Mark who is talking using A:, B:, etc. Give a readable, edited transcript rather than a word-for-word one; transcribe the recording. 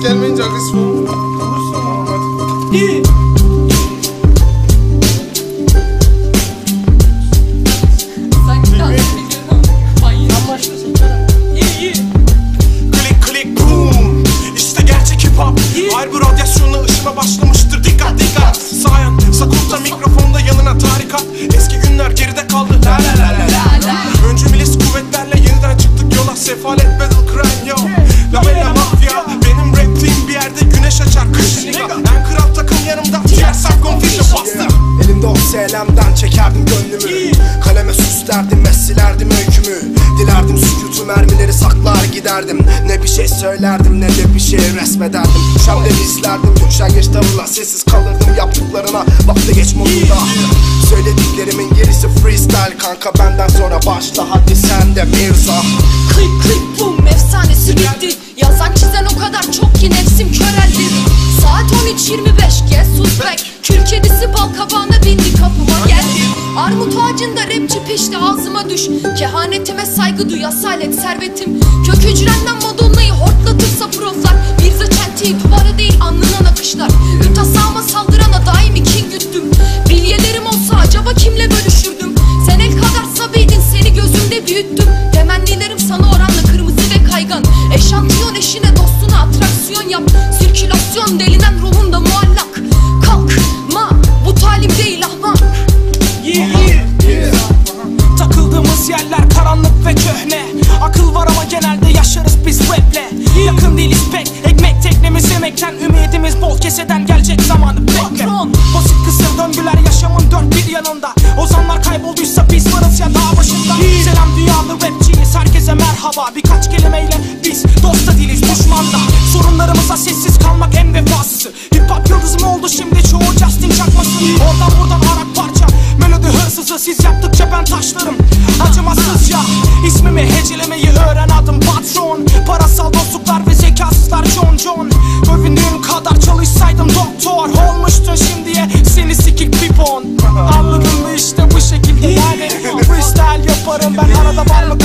A: gelmeyince agresif olursun.
B: İyi.
A: Harbi radyasyonla ışıma başlamıştır, dikkat dikkat. Sayan Sakurta mikrofonda yanına tarikat. Eski günler geride kaldı, la la la la. Önce milis kuvvetlerle yeniden çıktık yola. Sefalet battle crime yo. La bella mafya. Benim repliğim bir yerde güneş açar kış. En kral takım yanımda, diğer sarkon fişe bastır.
C: Elimde o SLM'den çekerdim gönlümü. Kaleme süslerdim ve silerdim öykümü. Dilerdim sükutu mermileri saklar giderdim. Ne bir şey söylerdim ne de bir şey resmederdim. Şam'da izlerdim üşengeç tavırla sessiz kalırdım yaptıklarına. Vakti geç modunda söylediklerimin gerisi freestyle. Kanka benden sonra başla hadi sen de Mirza.
D: Klik klik bum efsanesi bitti. Yazan çizen o kadar çok ki nefsim köreldi. Saat 13:25 gez sus bek. Kül kedisi bal kabağına bindi kapıma geldi. Armut ağacında rapçi pişti ağzıma düş. Kehanetime saygı duy asalet servetim. Kök hücrenden Madonna'yı hortlatırsa proflar. Mirza çentiği duvara değil alnına nakışlar. Mütasama saldırana daimi kin güttüm. Bilyelerim olsa acaba kimle bölüşürdüm? Sen el kadar sabiydin seni gözümde büyüttüm. Temennilerim sana oranla kırmızı ve kaygan. Eşantiyon eşine dostuna atraksiyon yap. Sirkülasyon delinen ruhunda muallak. Kalkma bu talim değil ahmak.
B: Takıldığımız yerler karanlık ve köhne. Akıl var ama genelde yaşarız biz raple. Yakın değiliz pek, ekmek teknemiz yemekten. Ümidimiz bol keseden gelecek zamanı bekle. Basit kısır döngüler yaşamın dört bir yanında. Ozanlar kaybolduysa biz varız ya dağ başında. Selam dünyalı rapçiyiz herkese merhaba. Birkaç kelimeyle biz dost da değiliz düşman da. Sorunlarımıza sessiz kalmak en vefasızı. Hip hop yıldızı mı oldu şimdi çoğu Justin çakmasın. Oradan buradan arak parça melodi hırsızı siz yaptıkça ben taşlarım acımasızca. İsmimi hecelemeyi öğren adım patron. Parasal dostluklar ve zekasızlar John John. Övündüğüm kadar çalışsaydım doktor olmuştun şimdiye seni sikik pipon. Anladın mı işte bu şekilde yani. Freestyle yaparım ben arada var mı